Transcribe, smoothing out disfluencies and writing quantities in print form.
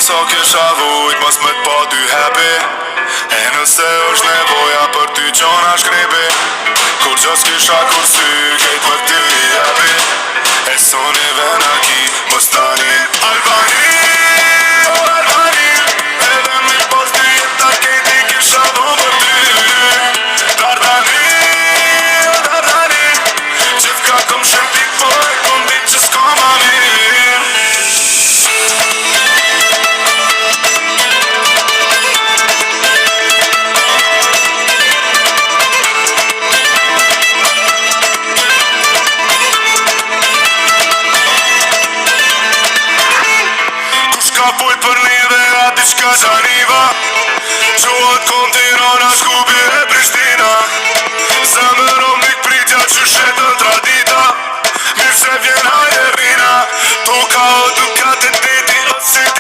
sa kisha vujt mos me t'pa ty happy. E nëse është nevoja për ty qona shkrepi, kur gjos kisha kur sy kejt për ty i happy. E soni vena ki mos tani Albani, o Albani, edhe mi pos dy jeta kejti kisha dhu për ty. Dardani, o Dardani, qëtë ka këm shëpik po e këm dit që s'ka ma mirë. Ka pojt për një dhe ati qka qariva, qohet kontinona shkupi e Prishtina. Zemëron dik pritja që shetën tradita, mirë se vjen hajde rina, to ka